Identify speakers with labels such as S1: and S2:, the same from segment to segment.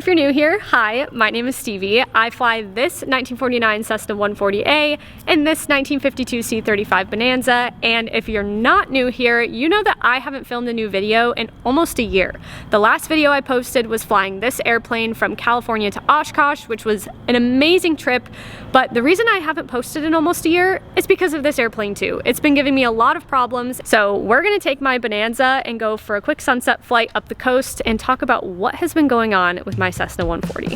S1: If you're new here, hi, my name is Stevie. I fly this 1949 Cessna 140A and this 1952 C35 Bonanza, and if you're not new here, you know that I haven't filmed a new video in almost a year. The last video I posted was flying this airplane from California to Oshkosh, which was an amazing trip, but the reason I haven't posted in almost a year is because of this airplane too. It's been giving me a lot of problems, so we're gonna take my Bonanza and go for a quick sunset flight up the coast and talk about what has been going on with my Cessna 140.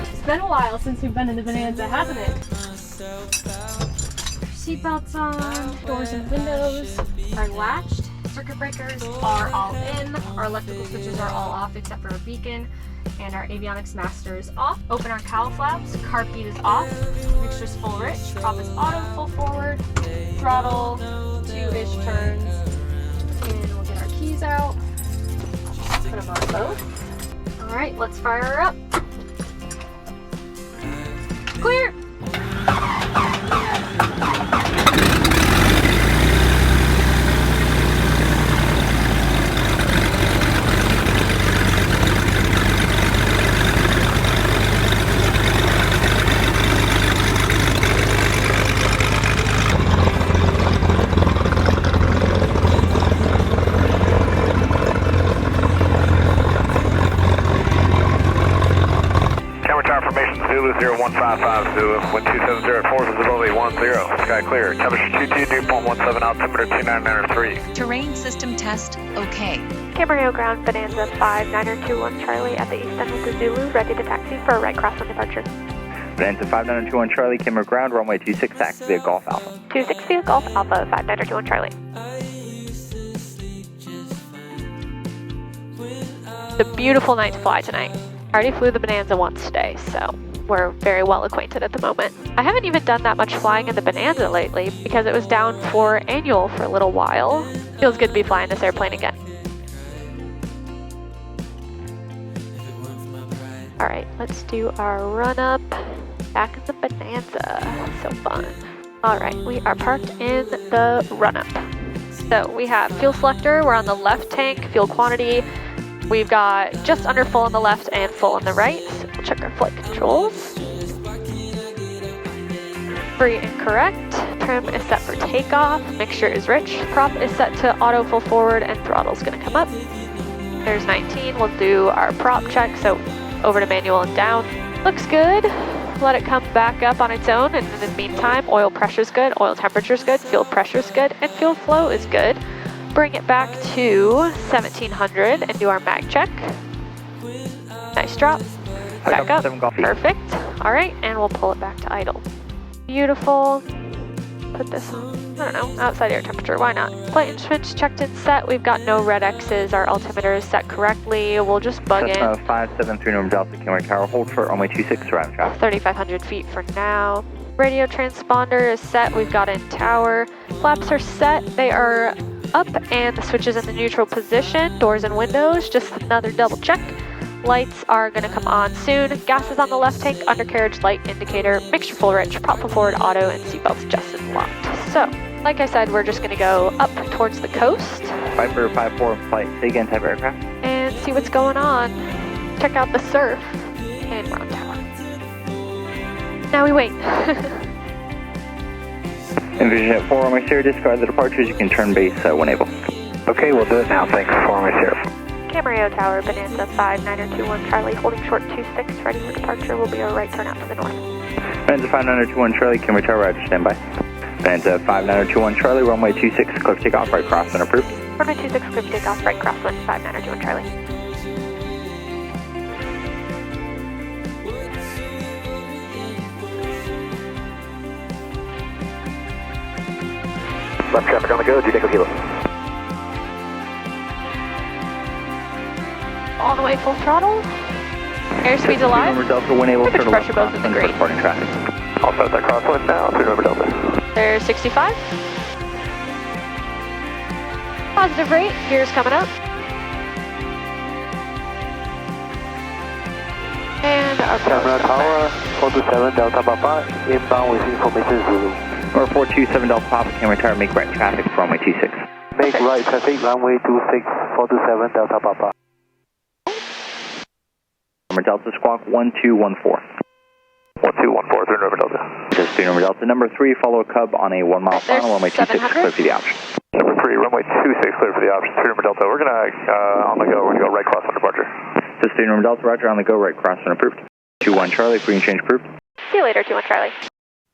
S1: It's been a while since we've been in the Bonanza, hasn't it? Seatbelts on, doors and windows are latched, circuit breakers are all in, our electrical switches are all off except for a beacon, and our Avionics master is off. Open our cowl flaps, carb beat is off, mixture's full rich, prop is auto, full forward, throttle, 2-ish turns, and we'll get our keys out, put them on both. Alright, let's fire her up. Clear!
S2: Zulu 0155 Zulu, wind 270 at 4, visibility 10, sky clear. Temperature 22, dew point 17, altimeter 2993.
S3: Terrain system test, okay.
S4: KCMA ground, Bonanza 5921 Charlie at the east end with the Zulu, ready to taxi for a right crosswind departure.
S5: Bonanza 5921 Charlie, KCMA ground, runway 26, taxi via Golf Alpha.
S4: 26 via Golf Alpha, 5921 Charlie. It's a beautiful night to fly tonight. I already flew the Bonanza once today, so we're very well acquainted at the moment. I haven't even done that much flying in the Bonanza lately because it was down for annual for a little while. Feels good to be flying this airplane again. Alright, let's do our run up back in the Bonanza. So fun. Alright, we are parked in the run up. So we have fuel selector, we're on the left tank, fuel quantity. We've got just under full on the left and full on the right. So we'll check our flight controls. Free and correct. Trim is set for takeoff. Mixture is rich. Prop is set to auto full forward and throttle's gonna come up. There's 19. We'll do our prop check. So over to manual and down. Looks good. Let it come back up on its own. And in the meantime, oil pressure's good, oil temperature's good, fuel pressure's good, and fuel flow is good. Bring it back to 1700 and do our mag check. Nice drop. Back up. Perfect. All right, and we'll pull it back to idle. Beautiful. Put this on, I don't know, outside air temperature. Why not? Flight instruments checked and set. We've got no red X's. Our altimeter is set correctly. We'll just bug in.
S5: 573 number Delta, KCMA tower, hold for runway 26, surround traffic.
S4: 3,500 feet for now. Radio transponder is set. We've got in tower. Flaps are set. They are up and the switch is in the neutral position. Doors and windows, just another double check. Lights are going to come on soon. Gas is on the left tank, undercarriage light indicator, mixture full rich, prop full forward auto, and seatbelts adjusted and locked. So, like I said, we're just going to go up towards the coast.
S5: Viper 54 flight, say again, type aircraft.
S4: And see what's going on. Check out the surf. And we're on tower. Now we wait.
S5: Envision at 4 runway 0, discard the departures, you can turn base when able.
S2: Okay, we'll do it now, thanks, 4 runway 0.
S4: KCMA tower, Bonanza 5921 Charlie, holding short 26, ready for departure, will be a right turn out to the north.
S5: Bonanza 5921 Charlie, KCMA tower, roger, stand by. Bonanza 5921 Charlie, runway 26, clear for takeoff, right crosswind approved.
S4: Runway 26, clear for takeoff, right crosswind, 5921 Charlie.
S2: Left traffic on the go, Deco Kilo.
S4: All the way full throttle. Airspeed's alive.
S5: Delta, when able,
S4: Temperature pressure both in the green.
S5: Reporting traffic.
S2: I'll start that crosswind now, 3 number Delta.
S4: There's 65. Positive rate, gears coming up.
S2: Camera Tower, 427 Delta Papa, inbound with information Zulu.
S5: Or 427 Delta Papa, camera tower, make right traffic for runway 26.
S2: Make right traffic, runway 26, 427 Delta Papa.
S5: Number Delta Squawk 1214.
S2: 1214, 3 November Delta.
S5: Just 3 November Delta. Number 3, follow a Cub on a 1 mile final, runway 26, clear for the option.
S2: Number 3, runway 26, clear for the option, 3 November Delta. We're going to, on the go, we're going to go right cross on departure.
S5: Just 3 November Delta, roger, on the go, right cross when approved. 21 Charlie, green change approved.
S4: See you later, 21 Charlie.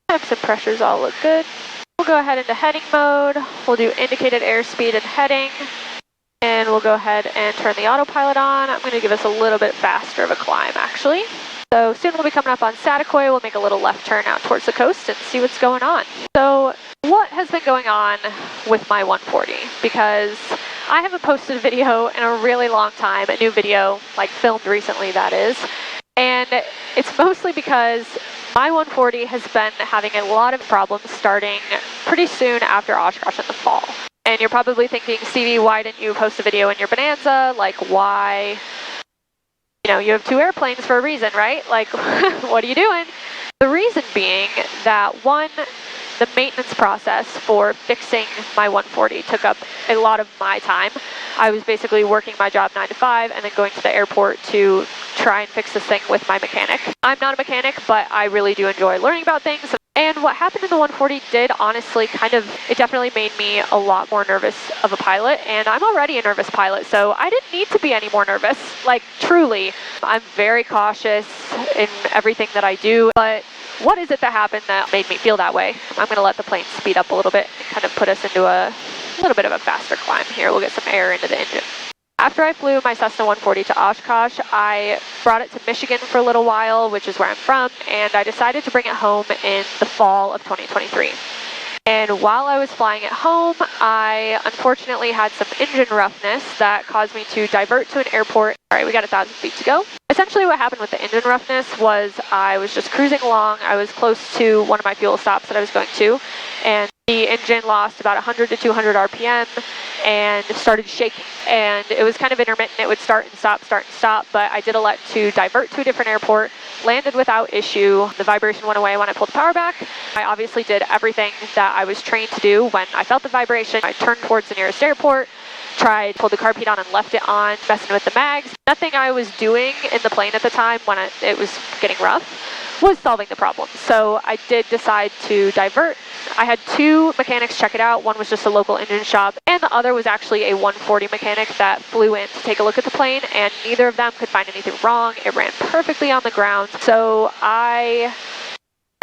S4: Temps and pressures all look good. We'll go ahead into heading mode. We'll do indicated airspeed and heading. And we'll go ahead and turn the autopilot on. I'm going to give us a little bit faster of a climb, actually. So soon we'll be coming up on Saticoy. We'll make a little left turn out towards the coast and see what's going on. So what has been going on with my 140? Because I haven't posted a video in a really long time, a new video, like filmed recently that is. And it's mostly because my 140 has been having a lot of problems starting pretty soon after Oshkosh in the fall. And you're probably thinking, Stevie, why didn't you post a video in your Bonanza? Like, why? You know, you have 2 airplanes for a reason, right? Like, what are you doing? The reason being that, one, the maintenance process for fixing my 140 took up a lot of my time. I was basically working my job 9 to 5 and then going to the airport to try and fix this thing with my mechanic. I'm not a mechanic, but I really do enjoy learning about things. And what happened in the 140 did honestly it definitely made me a lot more nervous of a pilot, and I'm already a nervous pilot, so I didn't need to be any more nervous. Like, truly, I'm very cautious in everything that I do, but what is it that happened that made me feel that way? I'm going to let the plane speed up a little bit and kind of put us into a little bit of a faster climb here. We'll get some air into the engine. After I flew my Cessna 140 to Oshkosh, I brought it to Michigan for a little while, which is where I'm from, and I decided to bring it home in the fall of 2023. And while I was flying it home, I unfortunately had some engine roughness that caused me to divert to an airport. All right, we got 1,000 feet to go. Essentially what happened with the engine roughness was I was just cruising along. I was close to one of my fuel stops that I was going to, and the engine lost about 100 to 200 RPM and started shaking. And it was kind of intermittent. It would start and stop, but I did elect to divert to a different airport, landed without issue. The vibration went away when I pulled the power back. I obviously did everything that I was trained to do when I felt the vibration. I turned towards the nearest airport, pulled the carb heat on and left it on, messing with the mags. Nothing I was doing in the plane at the time when it was getting rough was solving the problem. So I did decide to divert. I had 2 mechanics check it out. One was just a local engine shop, and the other was actually a 140 mechanic that flew in to take a look at the plane, and neither of them could find anything wrong. It ran perfectly on the ground. So I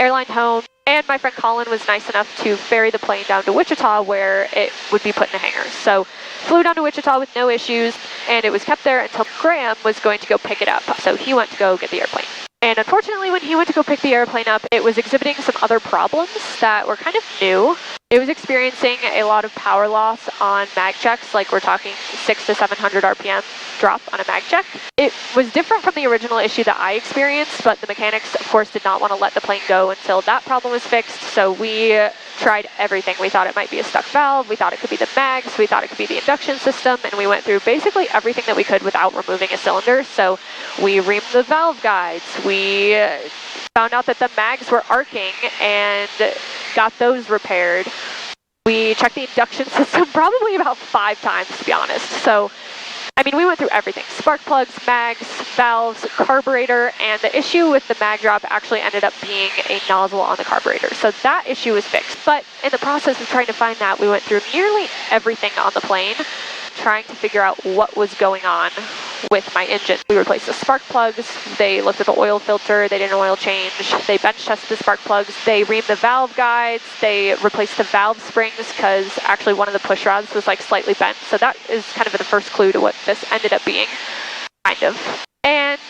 S4: airlined home, and my friend Colin was nice enough to ferry the plane down to Wichita where it would be put in a hangar. So flew down to Wichita with no issues, and it was kept there until Graham was going to go pick it up. So he went to go get the airplane. And unfortunately, when he went to go pick the airplane up, it was exhibiting some other problems that were kind of new. It was experiencing a lot of power loss on mag checks, like we're talking 600 to 700 RPM drop on a mag check. It was different from the original issue that I experienced, but the mechanics, of course, did not want to let the plane go until that problem was fixed. So we tried everything. We thought it might be a stuck valve. We thought it could be the mags. We thought it could be the induction system. And we went through basically everything that we could without removing a cylinder. So we reamed the valve guides. We found out that the mags were arcing and got those repaired. We checked the induction system probably about 5 times, to be honest. So, I mean, we went through everything. Spark plugs, mags, valves, carburetor, and the issue with the mag drop actually ended up being a nozzle on the carburetor. So that issue was fixed. But in the process of trying to find that, we went through nearly everything on the plane, trying to figure out what was going on with my engine. We replaced the spark plugs. They looked at the oil filter. They did an oil change. They bench tested the spark plugs. They reamed the valve guides. They replaced the valve springs because actually one of the push rods was like slightly bent. So that is kind of the first clue to what this ended up being, kind of. And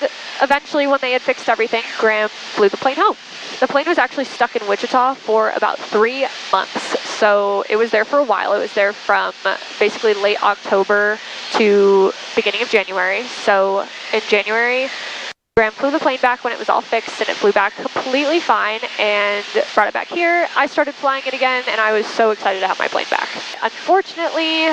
S4: eventually when they had fixed everything, Graham flew the plane home. The plane was actually stuck in Wichita for about 3 months. So it was there for a while. It was there from basically late October to beginning of January. So in January, Graham flew the plane back when it was all fixed, and it flew back completely fine and brought it back here. I started flying it again, and I was so excited to have my plane back. Unfortunately,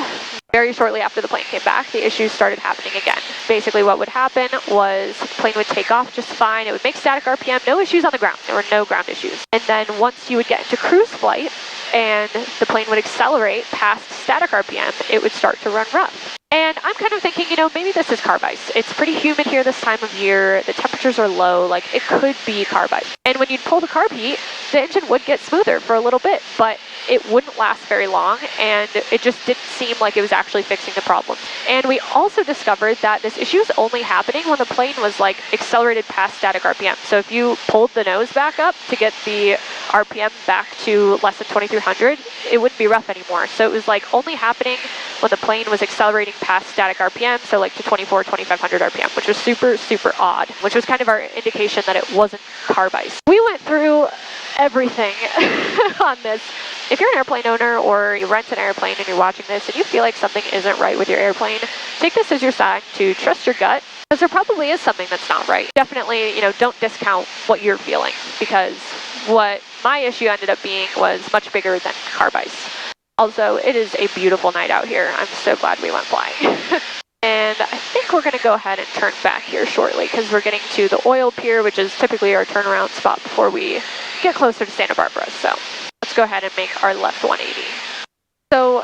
S4: Very shortly after the plane came back, the issues started happening again. Basically what would happen was the plane would take off just fine. It would make static RPM, no issues on the ground. There were no ground issues. And then once you would get into cruise flight and the plane would accelerate past static RPM, it would start to run rough. And I'm kind of thinking, you know, maybe this is carb ice. It's pretty humid here this time of year. The temperatures are low. Like, it could be carb ice. And when you'd pull the carb heat, the engine would get smoother for a little bit, but it wouldn't last very long, and it just didn't seem like it was actually fixing the problem. And we also discovered that this issue is only happening when the plane was like accelerated past static RPM. So if you pulled the nose back up to get the RPM back to less than 2300, it wouldn't be rough anymore. So it was like only happening when the plane was accelerating past static RPM, so like to 2500 RPM, which was super, super odd, which was kind of our indication that it wasn't carb ice. We went through everything on this. If you're an airplane owner or you rent an airplane and you're watching this and you feel like something isn't right with your airplane, take this as your sign to trust your gut, because there probably is something that's not right. Definitely, you know, don't discount what you're feeling, because what my issue ended up being was much bigger than carb ice. Also, it is a beautiful night out here. I'm so glad we went flying. And I think we're going to go ahead and turn back here shortly because we're getting to the oil pier, which is typically our turnaround spot before we get closer to Santa Barbara. So let's go ahead and make our left 180. So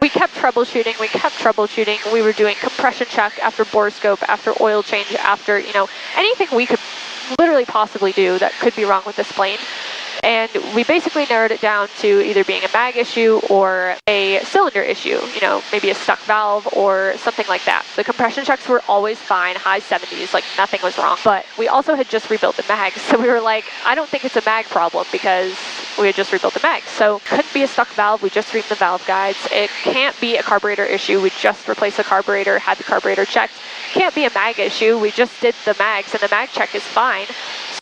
S4: we kept troubleshooting. We were doing compression check after borescope, after oil change, after, you know, anything we could literally possibly do that could be wrong with this plane. And we basically narrowed it down to either being a mag issue or a cylinder issue, you know, maybe a stuck valve or something like that. The compression checks were always fine, high 70s, like nothing was wrong. But we also had just rebuilt the mags, so we were like, I don't think it's a mag problem because we had just rebuilt the mags. So couldn't be a stuck valve, we just reamed the valve guides. It can't be a carburetor issue, we just replaced the carburetor, had the carburetor checked. Can't be a mag issue, we just did the mags and the mag check is fine.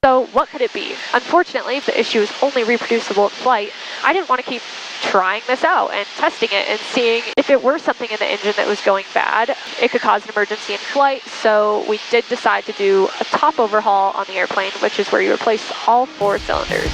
S4: So what could it be? Unfortunately, the issue is only reproducible in flight. I didn't want to keep trying this out and testing it and seeing if it were something in the engine that was going bad, it could cause an emergency in flight. So we did decide to do a top overhaul on the airplane, which is where you replace all 4 cylinders.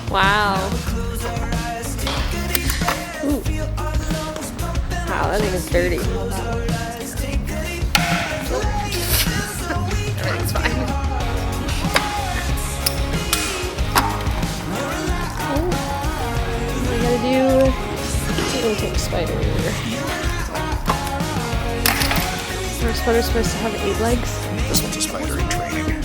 S1: Wow. Ooh. Wow, that thing is dirty. Everything's fine. What I gotta do? We'll take spider. Our spider's supposed to have 8 legs.
S6: This one's a spider in training.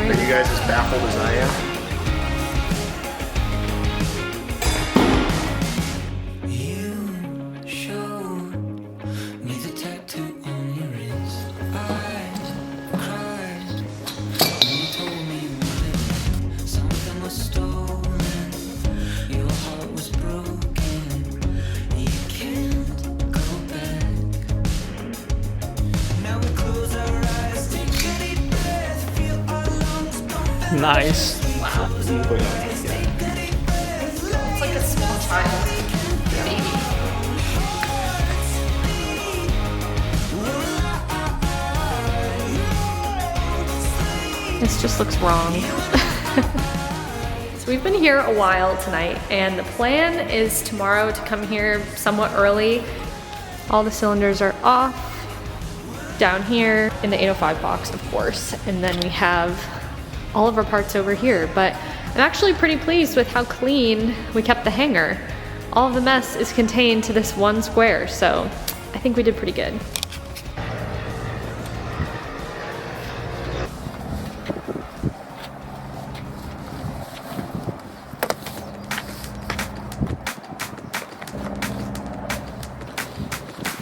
S6: Are you guys as baffled as I am?
S7: Nice.
S1: Wow. It's like a small child. Baby. This just looks wrong. So we've been here a while tonight, and the plan is tomorrow to come here somewhat early. All the cylinders are off down here in the 805 box, of course, and then we have all of our parts over here, but I'm actually pretty pleased with how clean we kept the hangar. All of the mess is contained to this one square, so I think we did pretty good.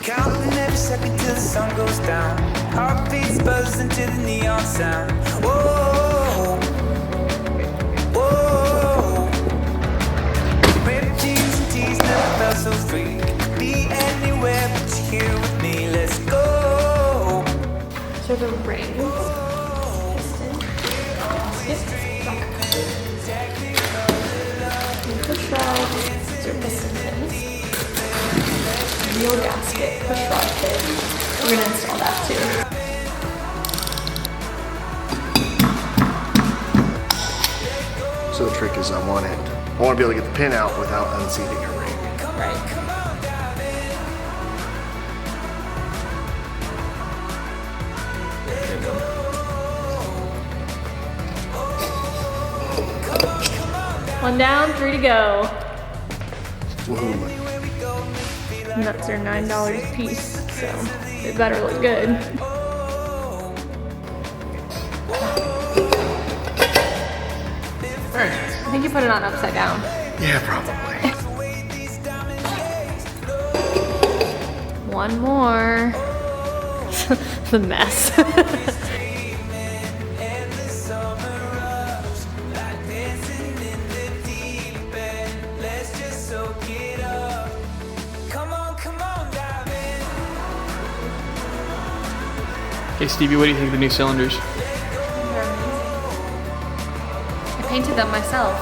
S8: Counting every second till the sun goes down. Heartbeats buzzing to the neon sound. Whoa, whoa. Ripped jeans and tees never felt so free. Be anywhere but you're here with me. Let's go.
S1: So the rings, push rod, these are piston pins, wheel gasket, push rod kit. We're gonna install that too.
S6: So the trick is on one end. I want to be able to get the pin out without unseating a ring.
S1: Right. One down, 3 to go.
S6: Woohoo.
S1: Nuts are $9 a piece, so they better look good. I think you put it on upside down.
S6: Yeah, probably.
S1: One more. The mess.
S7: Hey Stevie, what do you think of the new cylinders?
S1: I painted them myself.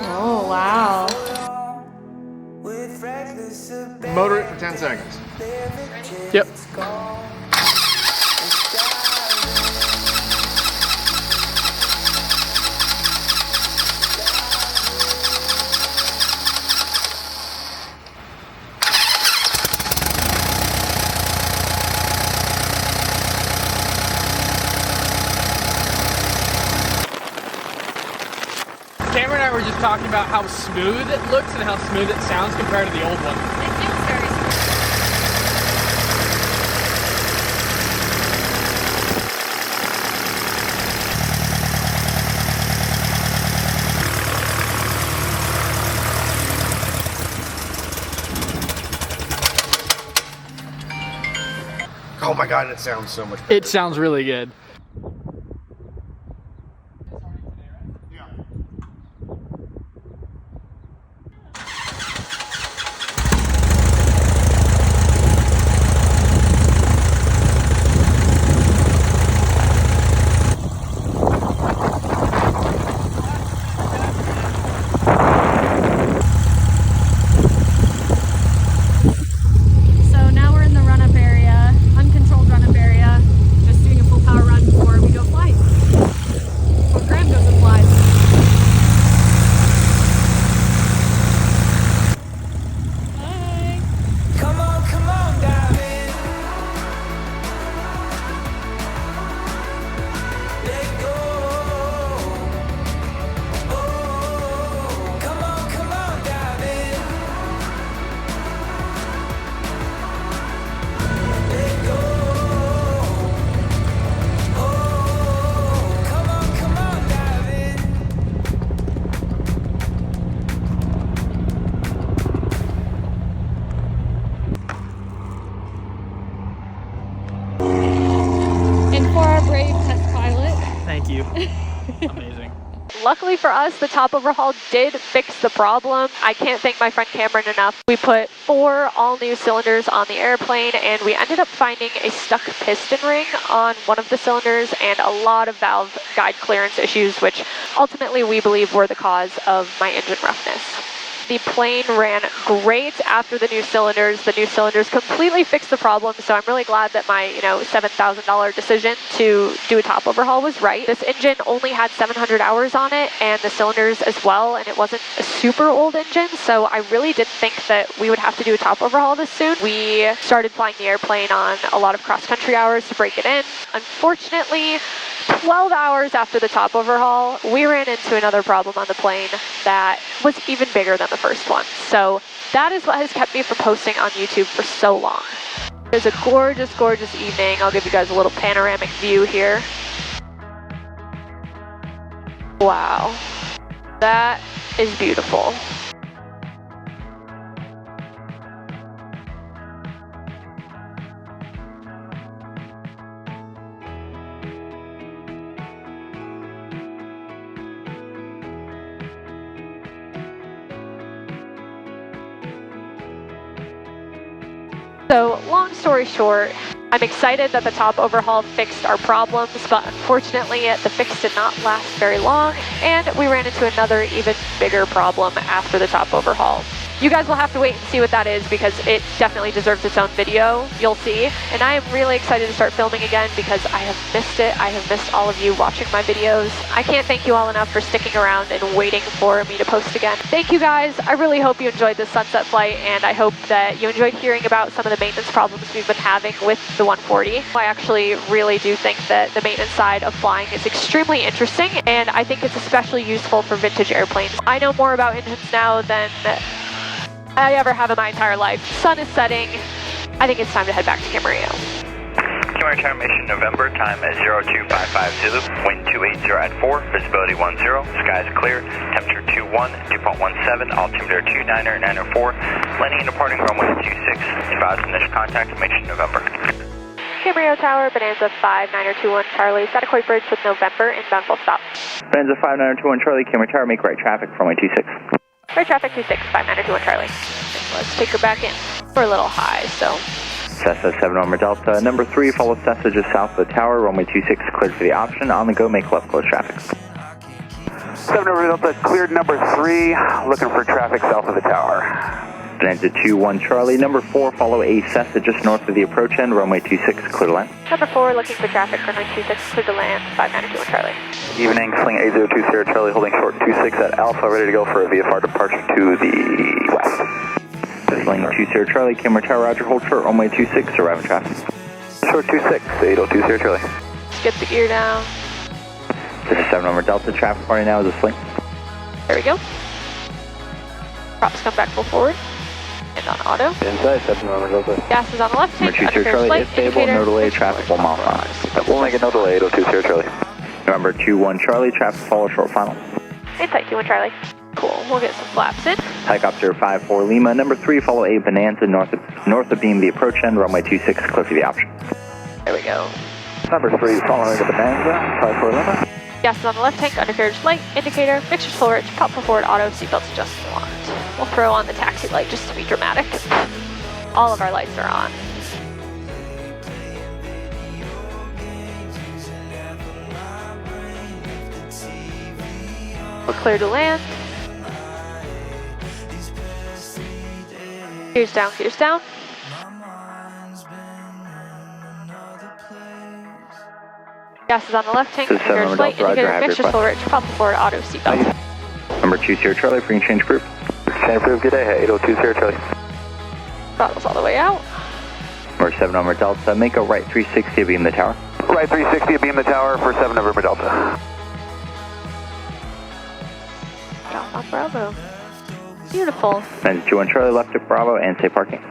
S1: Oh, wow.
S6: Motor it for 10 seconds.
S7: Yep. Cameron and I were just talking about how smooth it looks and how smooth it sounds compared to the old one.
S1: It feels very smooth.
S6: Oh my god, it sounds so much better.
S7: It sounds really good.
S1: So now we're in the run-up area, uncontrolled run-up area, just doing a full power run before we go fly. Or Graham goes and flies. Hi.
S8: Come on, dive in. Let go. Oh, come on, dive in. Let go. Oh, come on, dive in.
S1: And for our brave test pilot.
S7: Thank you. Amazing.
S4: Luckily for us, the top overhaul did fix the problem. I can't thank my friend Cameron enough. We put 4 all-new cylinders on the airplane, and we ended up finding a stuck piston ring on one of the cylinders and a lot of valve guide clearance issues, which ultimately we believe were the cause of my engine roughness. The plane ran great after the new cylinders. The new cylinders completely fixed the problem, so I'm really glad that my, $7,000 decision to do a top overhaul was right. This engine only had 700 hours on it, and the cylinders as well, and it wasn't a super old engine, so I really didn't think that we would have to do a top overhaul this soon. We started flying the airplane on a lot of cross-country hours to break it in. Unfortunately, 12 hours after the top overhaul, we ran into another problem on the plane that was even bigger than the first one. So that is what has kept me from posting on YouTube for so long. It's a gorgeous, gorgeous evening. I'll give you guys a little panoramic view here. Wow, that is beautiful. So, long story short, I'm excited that the top overhaul fixed our problems, but unfortunately the fix did not last very long, and we ran into another even bigger problem after the top overhaul. You guys will have to wait and see what that is because it definitely deserves its own video, you'll see. And I am really excited to start filming again because I have missed it. I have missed all of you watching my videos. I can't thank you all enough for sticking around and waiting for me to post again. Thank you guys. I really hope you enjoyed this sunset flight, and I hope that you enjoyed hearing about some of the maintenance problems we've been having with the 140. I actually really do think that the maintenance side of flying is extremely interesting, and I think it's especially useful for vintage airplanes. I know more about engines now than I ever have in my entire life. Sun is setting. I think it's time to head back to Camarillo.
S5: KCMA Tower Mission November, time at 02550, wind 280 at 4, visibility 10, skies clear, temperature 21, dew point 17, altimeter 29904, landing and departing runway 26, advise initial contact, Mission November.
S4: Camarillo Tower, Bonanza 5921 Charlie, Satakoy Bridge with November, inbound full stop.
S5: Bonanza 5921 Charlie, Camarillo Tower, make right traffic, runway 26.
S4: Right traffic 26, 5921 Charlie. Let's take her back in. We're a little high, so.
S5: Cessna 7 Norma Delta, number 3, follow Cessna just south of the tower, runway 26, cleared for the option, on the go, make left close traffic.
S2: 7 Norma Delta, cleared number 3, looking for traffic south of the tower.
S5: Bonanza 21 Charlie, number 4, follow a Cessna just north of the approach end, runway 26, clear to land.
S4: Number 4, looking for traffic, runway 26, clear to land, 5921 Charlie.
S2: Evening, sling 8020 Charlie, holding short 26 at Alpha, ready to go for a VFR departure to the west.
S5: Sling 20 Charlie, Camarillo Tower, roger, hold short, runway 26, arriving traffic.
S2: Short 26, 8020 Charlie.
S4: Let's get the gear down.
S5: This is 7 Norma Delta, traffic party now is a sling.
S4: There we go. Props come back full forward. And on auto.
S2: Inside, 7 Norma Delta.
S4: Gas is on the left tank.
S5: Number 20 Charlie is stable, no delay, traffic 1 mile per hour.
S2: We'll make it no delay, 8020 Charlie.
S5: November 21 Charlie, traffic follow short final.
S4: Inside 21 Charlie. Cool, we'll get some flaps in.
S5: Takeoff 054 Lima, number 3, follow a Bonanza north of beam the approach end, runway 26, clear for the option.
S4: There we go.
S2: Number 3, following the Bonanza, 54 Lima.
S4: Gas is on the left tank, undercarriage light, indicator, mixtures full rich, prop full forward, auto, seatbelts adjusted locked. We'll throw on the taxi light just to be dramatic. All of our lights are on. We're clear to land. Gears down, gears down. Gas is on the left tank, undercarriage light, indicator, mixture full rich, prop forward, auto, seatbelt.
S5: Number 20 Charlie, free and change group.
S2: Change group, good day, 8020 Charlie.
S4: Throttle's all the way out.
S5: Number 7 Norma Delta, make a right 360 beam the tower.
S2: Right 360, beam the tower for 7 November Delta.
S4: Drop on Bravo. Beautiful.
S5: Then 21 Charlie, left at Bravo, and say parking.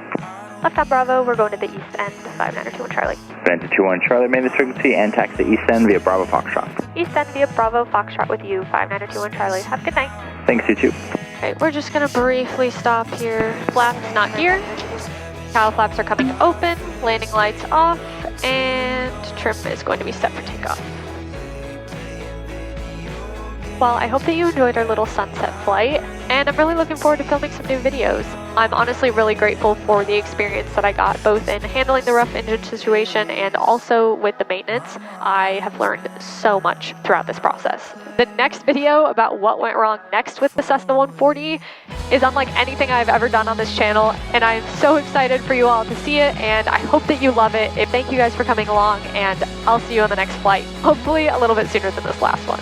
S4: Left on Bravo, we're going to the east end, 5921 Charlie.
S5: Bonanza 21 Charlie, main frequency, and taxi east end via Bravo Foxtrot.
S4: East end via Bravo Foxtrot with you, 5921 Charlie. Have a good night.
S5: Thanks, you too.
S4: Okay, we're just gonna briefly stop here. Flaps not geared. Cowl flaps are coming open, landing lights off, and trim is going to be set for takeoff. Well, I hope that you enjoyed our little sunset flight, and I'm really looking forward to filming some new videos. I'm honestly really grateful for the experience that I got, both in handling the rough engine situation and also with the maintenance. I have learned so much throughout this process. The next video about what went wrong next with the Cessna 140 is unlike anything I've ever done on this channel, and I'm so excited for you all to see it, and I hope that you love it. Thank you guys for coming along, and I'll see you on the next flight, hopefully a little bit sooner than this last one.